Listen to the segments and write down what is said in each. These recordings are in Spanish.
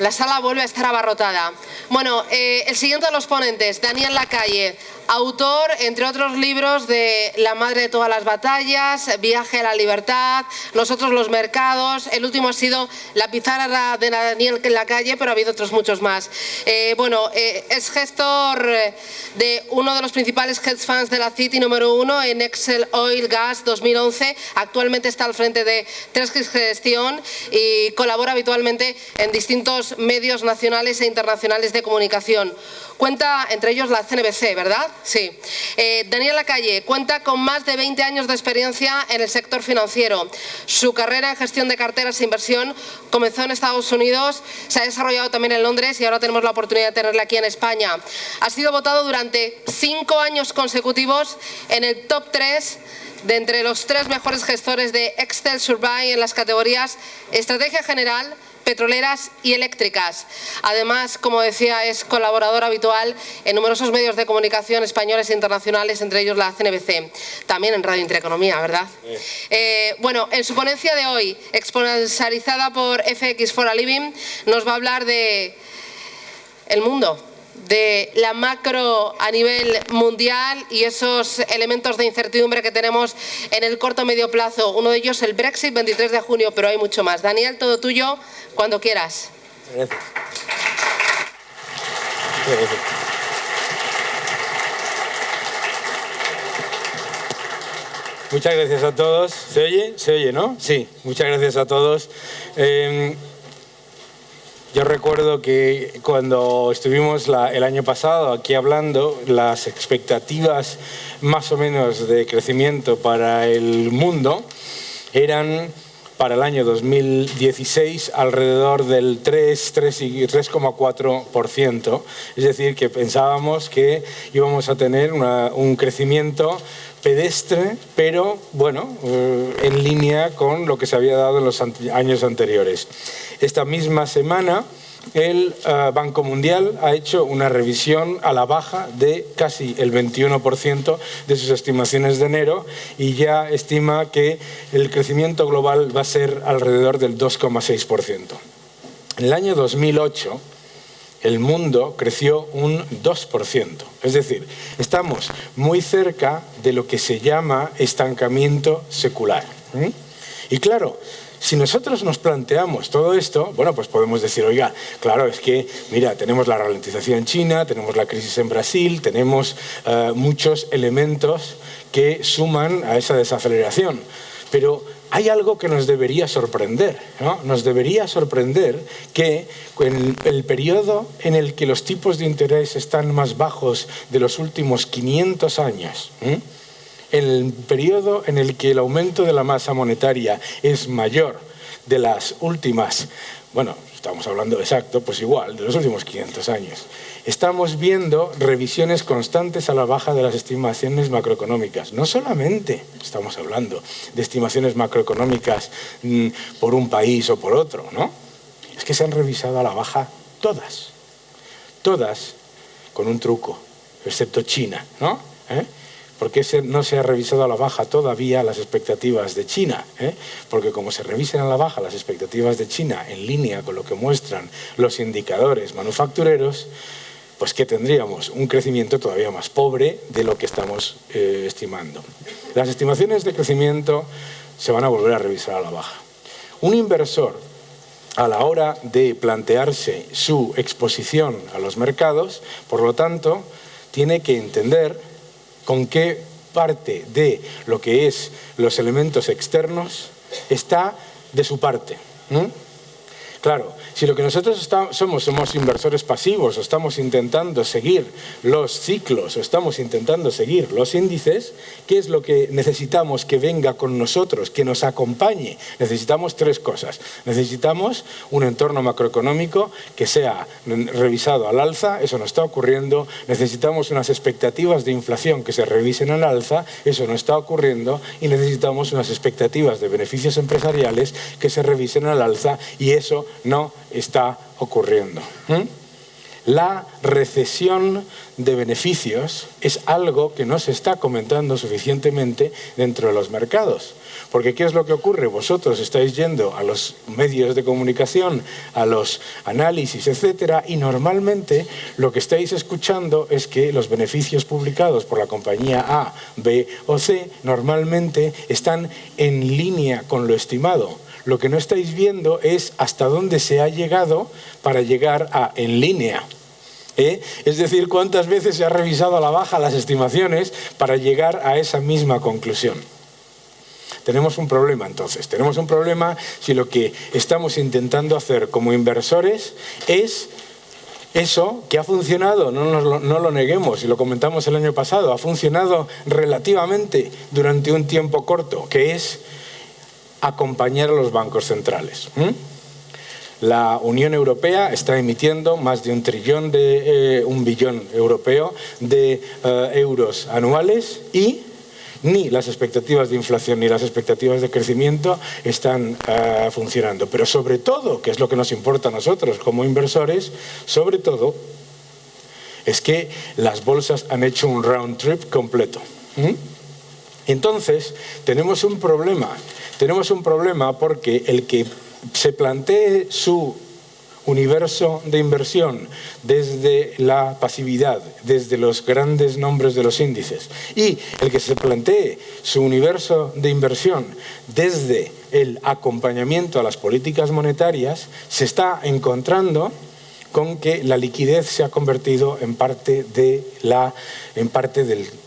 La sala vuelve a estar abarrotada. Bueno, el siguiente de los ponentes, Daniel Lacalle, autor, entre otros libros, de La madre de todas las batallas, Viaje a la libertad, Nosotros los mercados. El último ha sido La pizarra de Daniel Lacalle, pero ha habido otros muchos más. Es gestor de uno de los principales hedge funds de la City, número 1 en Excel Oil Gas 2011. Actualmente está al frente de Treski Gestión y colabora habitualmente en distintos medios nacionales e internacionales de comunicación. Cuenta, entre ellos, la CNBC, ¿verdad? Sí. Daniel Lacalle cuenta con más de 20 años de experiencia en el sector financiero. Su carrera en gestión de carteras e inversión comenzó en Estados Unidos, se ha desarrollado también en Londres y ahora tenemos la oportunidad de tenerla aquí en España. Ha sido votado durante 5 años consecutivos en el top 3 de entre los 3 mejores gestores de Excel Survey en las categorías Estrategia General, Petroleras y Eléctricas. Además, como decía, es colaborador habitual en numerosos medios de comunicación españoles e internacionales, entre ellos la CNBC, también en Radio Intereconomía, ¿verdad? Bueno, en su ponencia de hoy, exponencializada por FX for a Living, nos va a hablar de el mundo, de la macro a nivel mundial y esos elementos de incertidumbre que tenemos en el corto o medio plazo. Uno de ellos el Brexit, 23 de junio, pero hay mucho más. Daniel, todo tuyo, cuando quieras. Gracias. Muchas gracias a todos. ¿Se oye? ¿Se oye, no? Sí, muchas gracias a todos. Yo recuerdo que cuando estuvimos el año pasado aquí hablando, las expectativas más o menos de crecimiento para el mundo eran para el año 2016 alrededor del 3,4%. Es decir, que pensábamos que íbamos a tener un crecimiento pedestre, pero bueno, en línea con lo que se había dado en los años anteriores. Esta misma semana el Banco Mundial ha hecho una revisión a la baja de casi el 21% de sus estimaciones de enero y ya estima que el crecimiento global va a ser alrededor del 2,6%. En el año 2008 el mundo creció un 2%. Es decir, estamos muy cerca de lo que se llama estancamiento secular. Y claro, si nosotros nos planteamos todo esto, bueno, pues podemos decir, oiga, claro, es que, mira, tenemos la ralentización en China, tenemos la crisis en Brasil, tenemos muchos elementos que suman a esa desaceleración. Pero hay algo que nos debería sorprender, ¿no? Nos debería sorprender que en el periodo en el que los tipos de interés están más bajos de los últimos 500 años, en el periodo en el que el aumento de la masa monetaria es mayor de las últimas, bueno, estamos hablando exacto, pues igual, de los últimos 500 años, estamos viendo revisiones constantes a la baja de las estimaciones macroeconómicas. No solamente estamos hablando de estimaciones macroeconómicas por un país o por otro, ¿no? Es que se han revisado a la baja todas. Todas con un truco, excepto China, ¿no? ¿Por qué no se ha revisado a la baja todavía las expectativas de China? Porque como se revisen a la baja las expectativas de China en línea con lo que muestran los indicadores manufactureros, pues ¿qué tendríamos? Un crecimiento todavía más pobre de lo que estamos estimando. Las estimaciones de crecimiento se van a volver a revisar a la baja. Un inversor, a la hora de plantearse su exposición a los mercados, por lo tanto, tiene que entender con qué parte de lo que es los elementos externos está de su parte. Claro, si lo que nosotros somos inversores pasivos o estamos intentando seguir los ciclos o estamos intentando seguir los índices, ¿qué es lo que necesitamos que venga con nosotros, que nos acompañe? Necesitamos 3 cosas. Necesitamos un entorno macroeconómico que sea revisado al alza, eso no está ocurriendo. Necesitamos unas expectativas de inflación que se revisen al alza, eso no está ocurriendo. Y necesitamos unas expectativas de beneficios empresariales que se revisen al alza y eso no está ocurriendo. La recesión de beneficios es algo que no se está comentando suficientemente dentro de los mercados. Porque ¿qué es lo que ocurre? Vosotros estáis yendo a los medios de comunicación, a los análisis, etcétera, y normalmente lo que estáis escuchando es que los beneficios publicados por la compañía A, B o C normalmente están en línea con lo estimado. Lo que no estáis viendo es hasta dónde se ha llegado para llegar a en línea. Es decir, cuántas veces se ha revisado a la baja las estimaciones para llegar a esa misma conclusión. Tenemos un problema entonces. Tenemos un problema si lo que estamos intentando hacer como inversores es eso que ha funcionado, no lo neguemos, y lo comentamos el año pasado, ha funcionado relativamente durante un tiempo corto, que es acompañar a los bancos centrales. La Unión Europea está emitiendo más de un billón europeo de euros anuales y ni las expectativas de inflación ni las expectativas de crecimiento están funcionando. Pero sobre todo, que es lo que nos importa a nosotros como inversores, sobre todo es que las bolsas han hecho un round trip completo. Entonces, tenemos un problema. Tenemos un problema porque el que se plantee su universo de inversión desde la pasividad, desde los grandes nombres de los índices, y el que se plantee su universo de inversión desde el acompañamiento a las políticas monetarias, se está encontrando con que la liquidez se ha convertido en parte del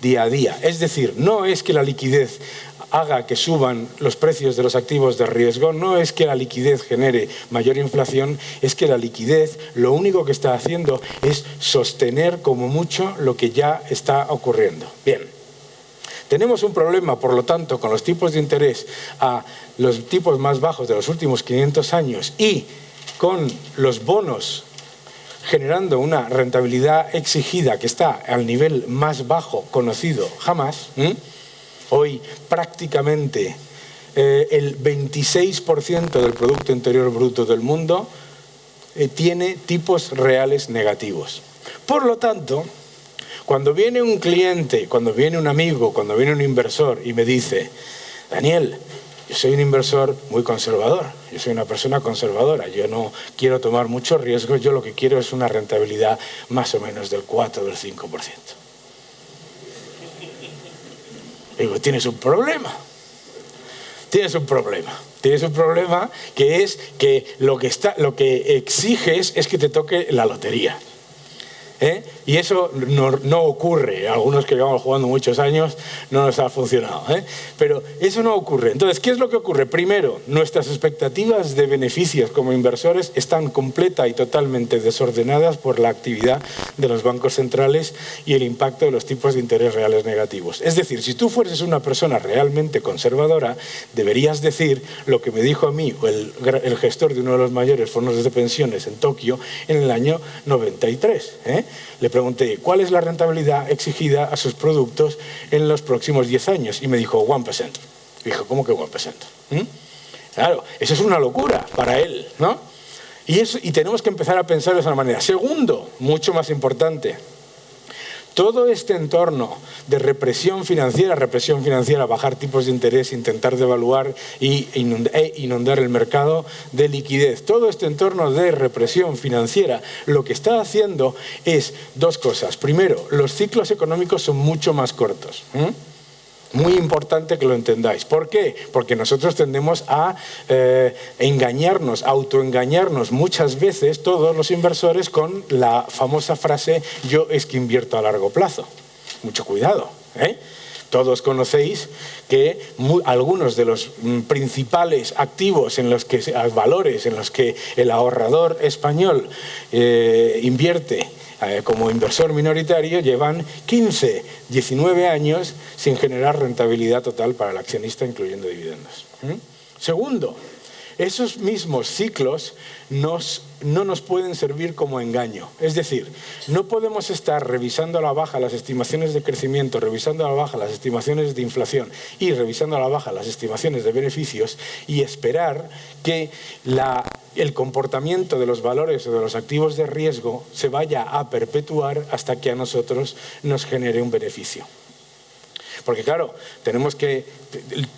día a día. Es decir, no es que la liquidez haga que suban los precios de los activos de riesgo, no es que la liquidez genere mayor inflación, es que la liquidez lo único que está haciendo es sostener como mucho lo que ya está ocurriendo. Bien, tenemos un problema, por lo tanto, con los tipos de interés a los tipos más bajos de los últimos 500 años y con los bonos generando una rentabilidad exigida que está al nivel más bajo conocido jamás. Hoy prácticamente el 26% del Producto Interior Bruto del mundo tiene tipos reales negativos. Por lo tanto, cuando viene un cliente, cuando viene un amigo, cuando viene un inversor y me dice: Daniel, yo soy un inversor muy conservador, yo soy una persona conservadora, yo no quiero tomar muchos riesgos, yo lo que quiero es una rentabilidad más o menos del 4 o del 5%. Digo, tienes un problema. Tienes un problema que es que lo que exiges es que te toque la lotería. Y eso no ocurre. Algunos que llevamos jugando muchos años no nos ha funcionado. Pero eso no ocurre. Entonces, ¿qué es lo que ocurre? Primero, nuestras expectativas de beneficios como inversores están completa y totalmente desordenadas por la actividad de los bancos centrales y el impacto de los tipos de interés reales negativos. Es decir, si tú fueses una persona realmente conservadora, deberías decir lo que me dijo a mí el gestor de uno de los mayores fondos de pensiones en Tokio en el año 93. Le pregunté, ¿cuál es la rentabilidad exigida a sus productos en los próximos 10 años? Y me dijo, 1%. Dijo, ¿cómo que 1%? Claro, eso es una locura para él, ¿no? Y tenemos que empezar a pensar de esa manera. Segundo, mucho más importante, todo este entorno de represión financiera, bajar tipos de interés, intentar devaluar e inundar el mercado de liquidez, todo este entorno de represión financiera, lo que está haciendo es dos cosas. Primero, los ciclos económicos son mucho más cortos. Muy importante que lo entendáis. ¿Por qué? Porque nosotros tendemos a engañarnos, autoengañarnos muchas veces, todos los inversores, con la famosa frase: yo es que invierto a largo plazo. Mucho cuidado. Todos conocéis que algunos de los principales activos valores en los que el ahorrador español invierte como inversor minoritario llevan 15, 19 años sin generar rentabilidad total para el accionista, incluyendo dividendos. Segundo, esos mismos ciclos no nos pueden servir como engaño. Es decir, no podemos estar revisando a la baja las estimaciones de crecimiento, revisando a la baja las estimaciones de inflación y revisando a la baja las estimaciones de beneficios y esperar que la el comportamiento de los valores o de los activos de riesgo se vaya a perpetuar hasta que a nosotros nos genere un beneficio. Porque claro, tenemos que,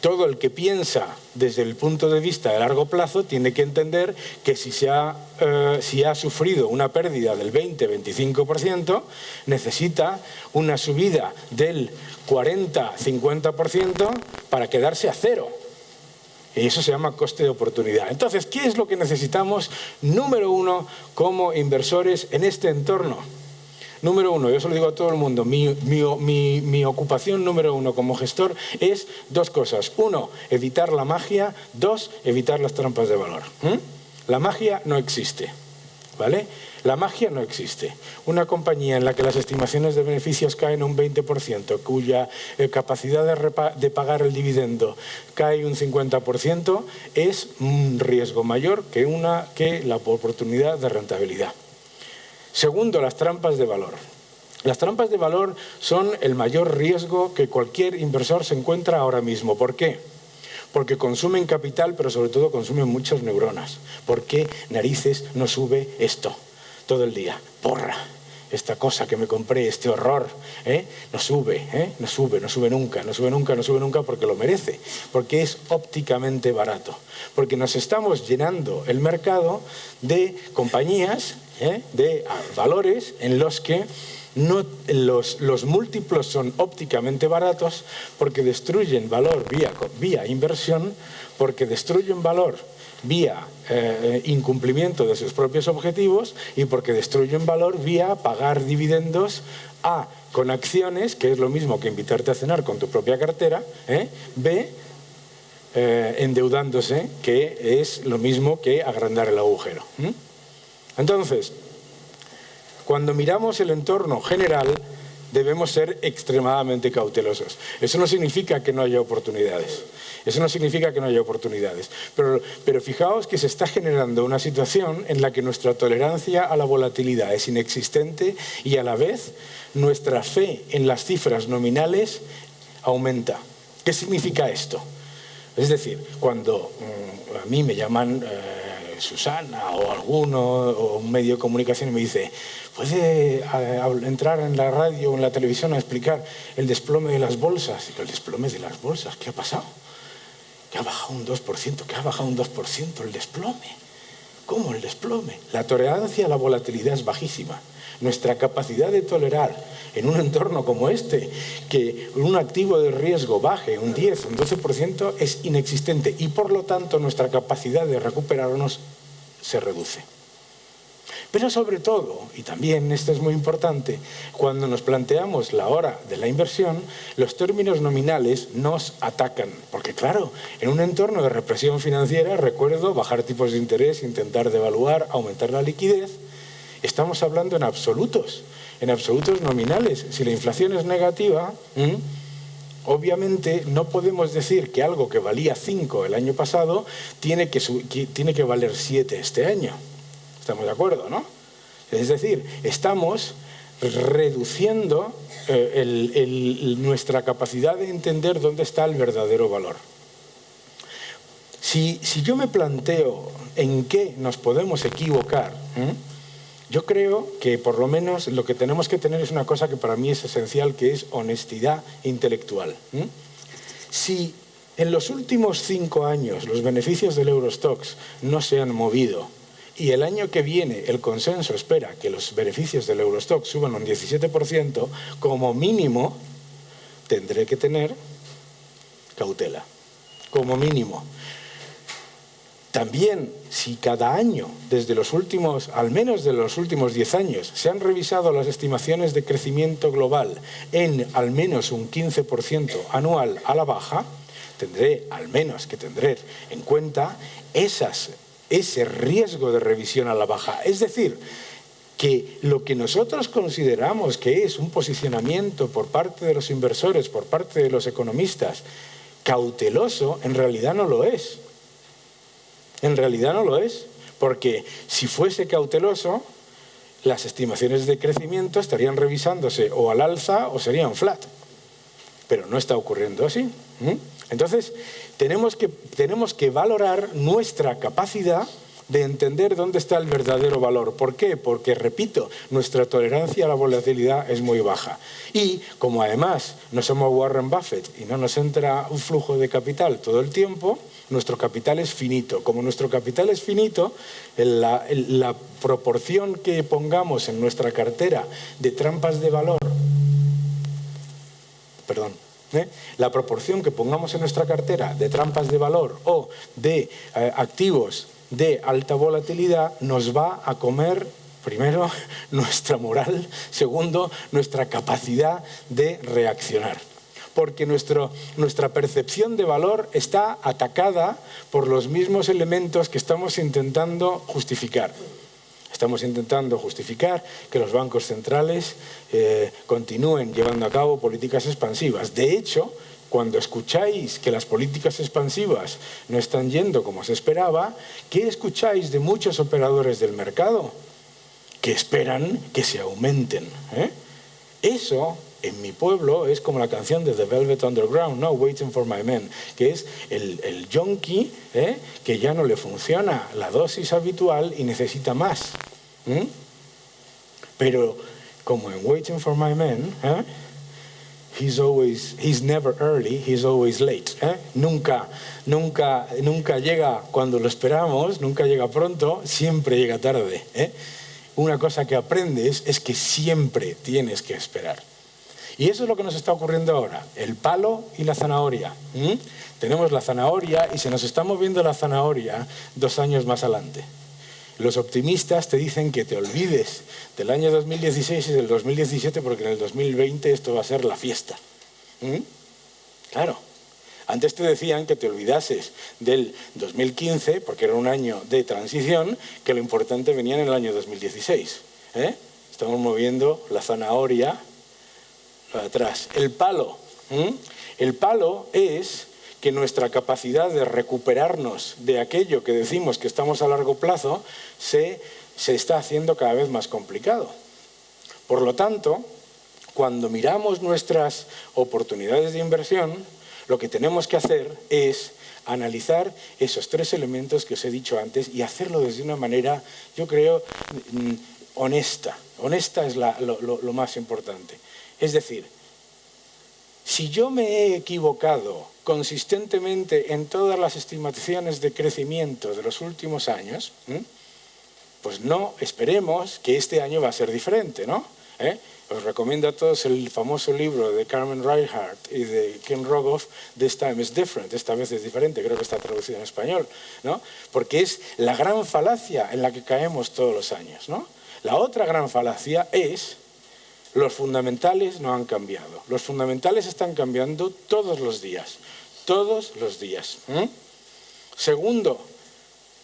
todo el que piensa desde el punto de vista de largo plazo tiene que entender que si ha sufrido una pérdida del 20-25%, necesita una subida del 40-50% para quedarse a cero. Y eso se llama coste de oportunidad. Entonces, ¿qué es lo que necesitamos? Número uno, como inversores en este entorno. Número uno, yo se lo digo a todo el mundo, mi ocupación número uno como gestor es dos cosas. Uno, evitar la magia. Dos, evitar las trampas de valor. La magia no existe, ¿vale? La magia no existe. Una compañía en la que las estimaciones de beneficios caen un 20%, cuya capacidad de pagar el dividendo cae un 50%, es un riesgo mayor que la oportunidad de rentabilidad. Segundo, las trampas de valor. Las trampas de valor son el mayor riesgo que cualquier inversor se encuentra ahora mismo. ¿Por qué? Porque consumen capital, pero sobre todo consumen muchas neuronas. ¿Por qué narices no sube esto todo el día? Porra, esta cosa que me compré, este horror, no sube nunca porque lo merece, porque es ópticamente barato, porque nos estamos llenando el mercado de compañías, de valores en los que los múltiplos son ópticamente baratos porque destruyen valor vía inversión, porque destruyen valor vía incumplimiento de sus propios objetivos y porque destruyen valor vía pagar dividendos con acciones, que es lo mismo que invitarte a cenar con tu propia cartera, B, endeudándose, que es lo mismo que agrandar el agujero. Entonces, cuando miramos el entorno general, debemos ser extremadamente cautelosos. Eso no significa que no haya oportunidades. Pero fijaos que se está generando una situación en la que nuestra tolerancia a la volatilidad es inexistente y a la vez nuestra fe en las cifras nominales aumenta. ¿Qué significa esto? Es decir, cuando a mí me llaman Susana o alguno o un medio de comunicación y me dice: ¿puede entrar en la radio o en la televisión a explicar el desplome de las bolsas? Digo, ¿el desplome de las bolsas? ¿Qué ha pasado? Que ha bajado un 2%, que ha bajado un 2% el desplome. ¿Cómo el desplome? La tolerancia a la volatilidad es bajísima. Nuestra capacidad de tolerar en un entorno como este que un activo de riesgo baje un 10, un 12% es inexistente y por lo tanto nuestra capacidad de recuperarnos se reduce. Pero sobre todo, y también esto es muy importante, cuando nos planteamos la hora de la inversión, los términos nominales nos atacan. Porque claro, en un entorno de represión financiera, recuerdo bajar tipos de interés, intentar devaluar, aumentar la liquidez, estamos hablando en absolutos nominales. Si la inflación es negativa, obviamente no podemos decir que algo que valía 5 el año pasado tiene que valer 7 este año. ¿Estamos de acuerdo, no? Es decir, estamos reduciendo nuestra capacidad de entender dónde está el verdadero valor. Si yo me planteo en qué nos podemos equivocar, yo creo que por lo menos lo que tenemos que tener es una cosa que para mí es esencial, que es honestidad intelectual. Si en los últimos 5 años los beneficios del Eurostoxx no se han movido y el año que viene el consenso espera que los beneficios del Eurostoxx suban un 17%, como mínimo tendré que tener cautela, como mínimo. También, si cada año, al menos de los últimos 10 años, se han revisado las estimaciones de crecimiento global en al menos un 15% anual a la baja, tendré en cuenta ese riesgo de revisión a la baja. Es decir, que lo que nosotros consideramos que es un posicionamiento por parte de los inversores, por parte de los economistas, cauteloso, en realidad no lo es. Porque si fuese cauteloso, las estimaciones de crecimiento estarían revisándose o al alza o serían flat. Pero no está ocurriendo así. Entonces, tenemos que valorar nuestra capacidad de entender dónde está el verdadero valor. ¿Por qué? Porque, repito, nuestra tolerancia a la volatilidad es muy baja. Y como además no somos Warren Buffett y no nos entra un flujo de capital todo el tiempo, nuestro capital es finito. Como nuestro capital es finito, la proporción que pongamos en nuestra cartera de trampas de valor, la proporción que pongamos en nuestra cartera de trampas de valor o de activos de alta volatilidad nos va a comer, primero, nuestra moral, segundo, nuestra capacidad de reaccionar. Porque nuestra percepción de valor está atacada por los mismos elementos que estamos intentando justificar. Estamos intentando justificar que los bancos centrales continúen llevando a cabo políticas expansivas. De hecho, cuando escucháis que las políticas expansivas no están yendo como se esperaba, ¿qué escucháis de muchos operadores del mercado? Que esperan que se aumenten. Eso, en mi pueblo, es como la canción de The Velvet Underground, ¿no? Waiting for my men, que es el yonki que ya no le funciona la dosis habitual y necesita más. Pero como en Waiting for my men, he's never early, he's always late. Nunca llega cuando lo esperamos, nunca llega pronto, siempre llega tarde. Una cosa que aprendes es que siempre tienes que esperar. Y eso es lo que nos está ocurriendo ahora, el palo y la zanahoria. Tenemos la zanahoria y se nos está moviendo la zanahoria 2 años más adelante. Los optimistas te dicen que te olvides del año 2016 y del 2017 porque en el 2020 esto va a ser la fiesta. Claro. Antes te decían que te olvidases del 2015 porque era un año de transición, que lo importante venía en el año 2016. Estamos moviendo la zanahoria para atrás. El palo. El palo es que nuestra capacidad de recuperarnos de aquello que decimos que estamos a largo plazo se está haciendo cada vez más complicado. Por lo tanto, cuando miramos nuestras oportunidades de inversión, lo que tenemos que hacer es analizar esos 3 elementos que os he dicho antes y hacerlo desde una manera, yo creo, honesta. Honesta es lo más importante. Es decir, si yo me he equivocado consistentemente en todas las estimaciones de crecimiento de los últimos años, pues no esperemos que este año va a ser diferente, ¿no? Os recomiendo a todos el famoso libro de Carmen Reinhardt y de Ken Rogoff, This Time is Different, esta vez es diferente, creo que está traducido en español, ¿no? Porque es la gran falacia en la que caemos todos los años, ¿no? La otra gran falacia es: los fundamentales no han cambiado. Los fundamentales están cambiando todos los días. Todos los días. Segundo,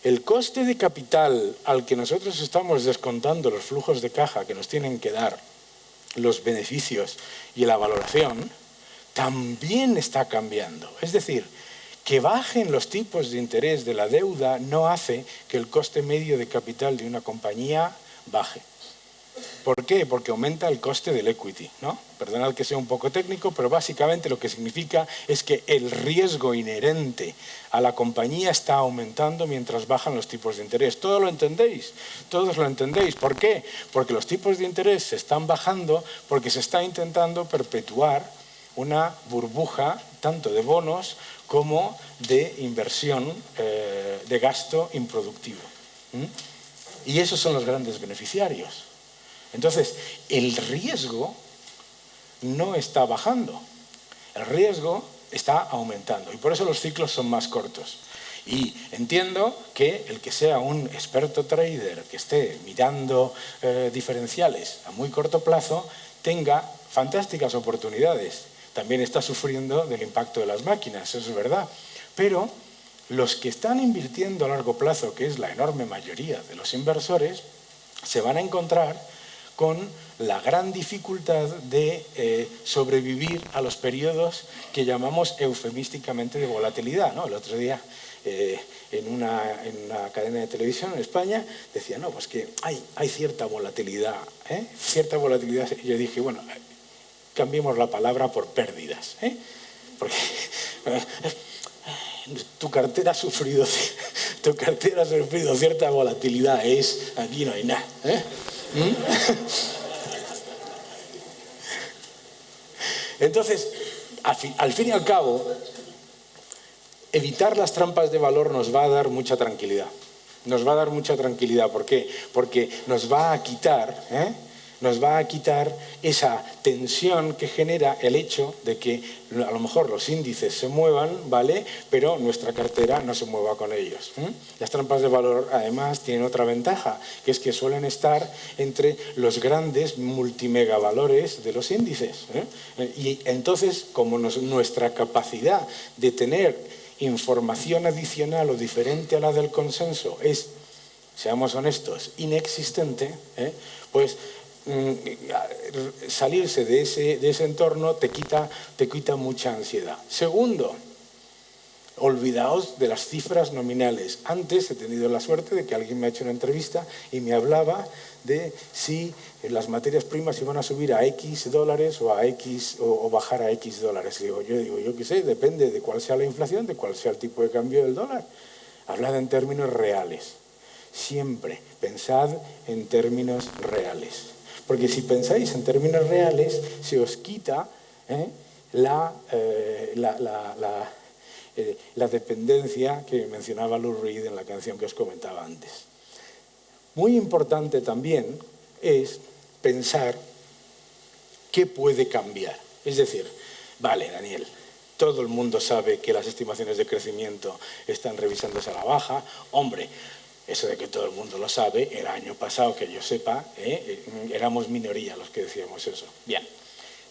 el coste de capital al que nosotros estamos descontando los flujos de caja que nos tienen que dar los beneficios y la valoración, también está cambiando. Es decir, que bajen los tipos de interés de la deuda no hace que el coste medio de capital de una compañía baje. ¿Por qué? Porque aumenta el coste del equity, ¿no? Perdonad que sea un poco técnico, pero básicamente lo que significa es que el riesgo inherente a la compañía está aumentando mientras bajan los tipos de interés. ¿Todo lo entendéis? Todos lo entendéis. ¿Por qué? Porque los tipos de interés se están bajando porque se está intentando perpetuar una burbuja tanto de bonos como de inversión, de gasto improductivo. Y esos son los grandes beneficiarios. Entonces, el riesgo no está bajando, el riesgo está aumentando y por eso los ciclos son más cortos. Y entiendo que el que sea un experto trader que esté mirando diferenciales a muy corto plazo tenga fantásticas oportunidades. También está sufriendo del impacto de las máquinas, eso es verdad. Pero los que están invirtiendo a largo plazo, que es la enorme mayoría de los inversores, se van a encontrar con la gran dificultad de sobrevivir a los periodos que llamamos eufemísticamente de volatilidad, ¿no? El otro día en una cadena de televisión en España decía, no, pues que hay cierta volatilidad, cierta volatilidad. Y yo dije, bueno, cambiemos la palabra por pérdidas, porque tu cartera ha sufrido cierta volatilidad, aquí no hay nada. Entonces, al fin y al cabo, evitar las trampas de valor nos va a dar mucha tranquilidad. Nos va a dar mucha tranquilidad. ¿Por qué? Porque nos va a quitar esa tensión que genera el hecho de que a lo mejor los índices se muevan, ¿vale? Pero nuestra cartera no se mueva con ellos. Las trampas de valor, además, tienen otra ventaja, que es que suelen estar entre los grandes multimegavalores de los índices. Y entonces, como nuestra capacidad de tener información adicional o diferente a la del consenso es, seamos honestos, inexistente, pues salirse de ese entorno te quita mucha ansiedad. Segundo, olvidaos de las cifras nominales. Antes he tenido la suerte de que alguien me ha hecho una entrevista y me hablaba de si las materias primas iban a subir a X dólares o bajar a X dólares. Yo digo, yo qué sé, depende de cuál sea la inflación, de cuál sea el tipo de cambio del dólar. Hablad en términos reales. Siempre pensad en términos reales. Porque si pensáis en términos reales, se os quita la dependencia que mencionaba Lou Reed en la canción que os comentaba antes. Muy importante también es pensar qué puede cambiar. Es decir, vale, Daniel, todo el mundo sabe que las estimaciones de crecimiento están revisándose a la baja. Hombre, eso de que todo el mundo lo sabe, el año pasado, que yo sepa, éramos minoría los que decíamos eso. Bien.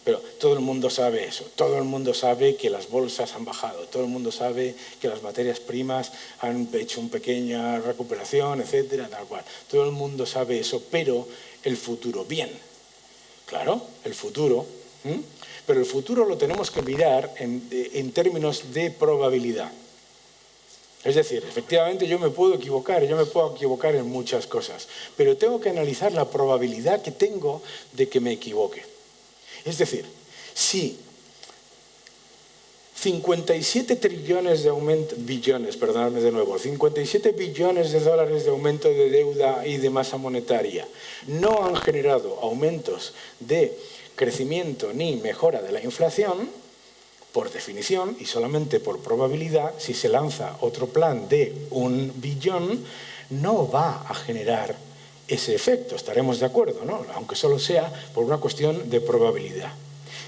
Pero todo el mundo sabe eso, todo el mundo sabe que las bolsas han bajado, todo el mundo sabe que las materias primas han hecho una pequeña recuperación, etcétera, tal cual. Todo el mundo sabe eso, pero el futuro, bien, claro, el futuro, pero el futuro lo tenemos que mirar en términos de probabilidad. Es decir, efectivamente yo me puedo equivocar en muchas cosas, pero tengo que analizar la probabilidad que tengo de que me equivoque. Es decir, si 57 trillones de aumento, billones, perdonadme de nuevo, 57 billones de dólares de aumento de deuda y de masa monetaria no han generado aumentos de crecimiento ni mejora de la inflación, por definición y solamente por probabilidad, si se lanza otro plan de 1 billón, no va a generar ese efecto, estaremos de acuerdo, ¿no? Aunque solo sea por una cuestión de probabilidad.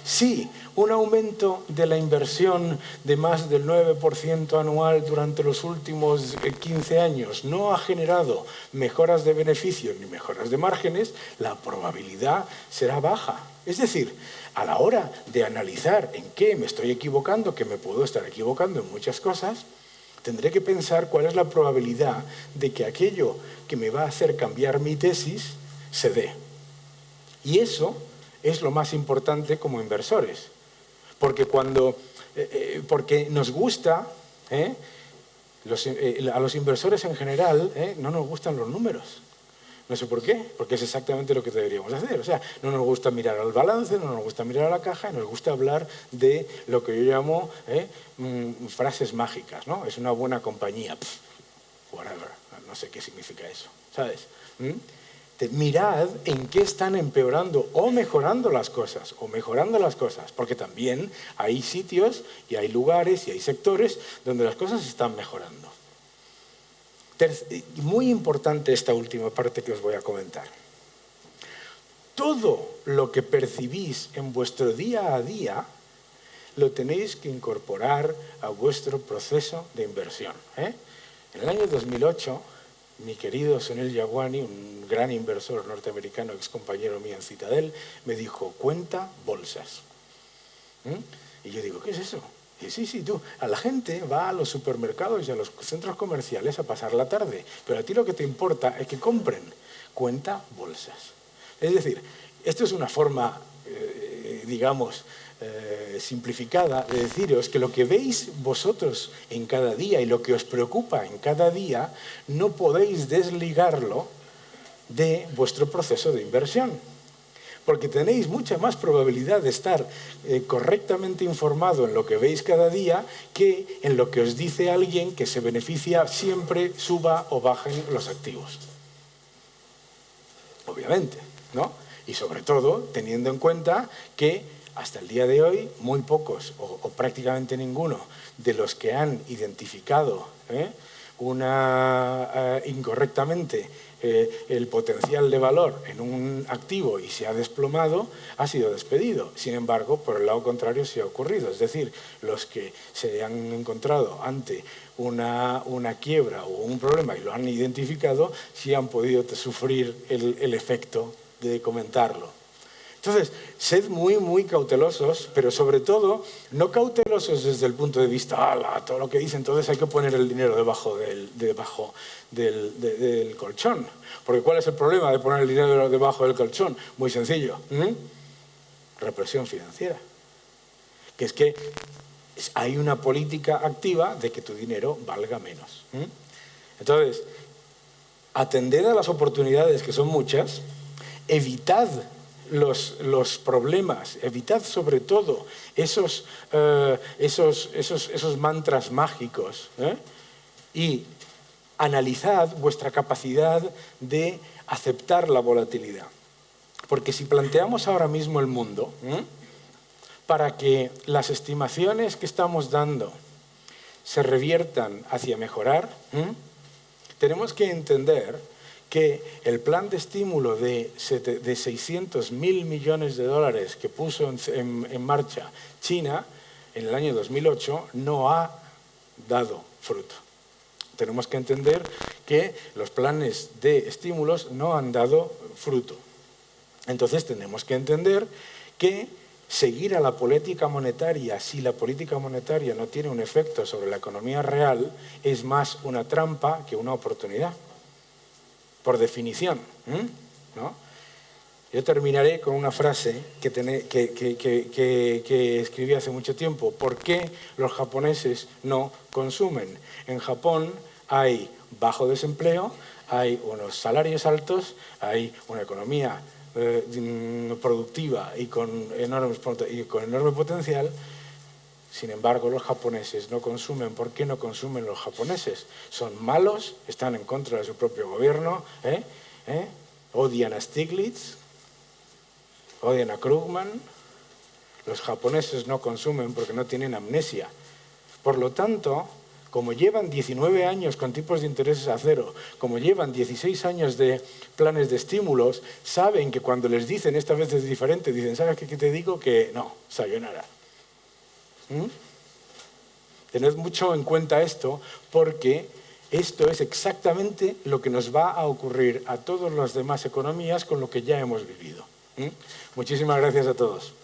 Si un aumento de la inversión de más del 9% anual durante los últimos 15 años no ha generado mejoras de beneficios ni mejoras de márgenes, la probabilidad será baja. Es decir, a la hora de analizar en qué me estoy equivocando, que me puedo estar equivocando en muchas cosas, tendré que pensar cuál es la probabilidad de que aquello que me va a hacer cambiar mi tesis se dé. Y eso es lo más importante como inversores. Porque porque nos gusta, a los inversores en general, no nos gustan los números. No sé por qué, porque es exactamente lo que deberíamos hacer. O sea, no nos gusta mirar al balance, no nos gusta mirar a la caja, nos gusta hablar de lo que yo llamo frases mágicas, ¿no? Es una buena compañía, whatever, no sé qué significa eso, ¿sabes? Mirad en qué están empeorando o mejorando las cosas, porque también hay sitios y hay lugares y hay sectores donde las cosas están mejorando. Muy importante esta última parte que os voy a comentar. Todo lo que percibís en vuestro día a día lo tenéis que incorporar a vuestro proceso de inversión. En el año 2008, mi querido Sunil Yawani, un gran inversor norteamericano, ex compañero mío en Citadel, me dijo, cuenta bolsas. Y yo digo, ¿qué es eso? Y sí, tú, a la gente va a los supermercados y a los centros comerciales a pasar la tarde, pero a ti lo que te importa es que compren, cuenta bolsas. Es decir, esto es una forma, simplificada de deciros que lo que veis vosotros en cada día y lo que os preocupa en cada día, no podéis desligarlo de vuestro proceso de inversión. porque tenéis mucha más probabilidad de estar correctamente informado en lo que veis cada día que en lo que os dice alguien que se beneficia siempre suba o bajen los activos. Obviamente, ¿no? Y sobre todo teniendo en cuenta que hasta el día de hoy muy pocos o prácticamente ninguno de los que han identificado incorrectamente el potencial de valor en un activo y se ha desplomado, ha sido despedido. Sin embargo, por el lado contrario sí ha ocurrido. Es decir, los que se han encontrado ante una quiebra o un problema y lo han identificado, sí han podido sufrir el efecto de comentarlo. Entonces, sed muy, muy cautelosos, pero sobre todo, no cautelosos desde el punto de vista, ¡ala!, todo lo que dicen, entonces hay que poner el dinero debajo del colchón. Porque ¿cuál es el problema de poner el dinero debajo del colchón? Muy sencillo. Represión financiera. Que es que hay una política activa de que tu dinero valga menos. Entonces, atended a las oportunidades, que son muchas, evitad los problemas, evitad sobre todo esos mantras mágicos y analizad vuestra capacidad de aceptar la volatilidad. Porque si planteamos ahora mismo el mundo, para que las estimaciones que estamos dando se reviertan hacia mejorar, tenemos que entender que el plan de estímulo de 600.000 millones de dólares que puso en marcha China en el año 2008 no ha dado fruto. Tenemos que entender que los planes de estímulos no han dado fruto. Entonces tenemos que entender que seguir a la política monetaria, si la política monetaria no tiene un efecto sobre la economía real, es más una trampa que una oportunidad. Por definición, ¿no? Yo terminaré con una frase que escribí hace mucho tiempo. ¿Por qué los japoneses no consumen? En Japón hay bajo desempleo, hay unos salarios altos, hay una economía productiva y con enorme potencial. Sin embargo, los japoneses no consumen. ¿Por qué no consumen los japoneses? Son malos, están en contra de su propio gobierno, odian a Stiglitz, odian a Krugman. Los japoneses no consumen porque no tienen amnesia. Por lo tanto, como llevan 19 años con tipos de intereses a cero, como llevan 16 años de planes de estímulos, saben que cuando les dicen esta vez es diferente, dicen, ¿sabes qué te digo? Que no, sayonara. Tened mucho en cuenta esto, porque esto es exactamente lo que nos va a ocurrir a todas las demás economías con lo que ya hemos vivido. Muchísimas gracias a todos.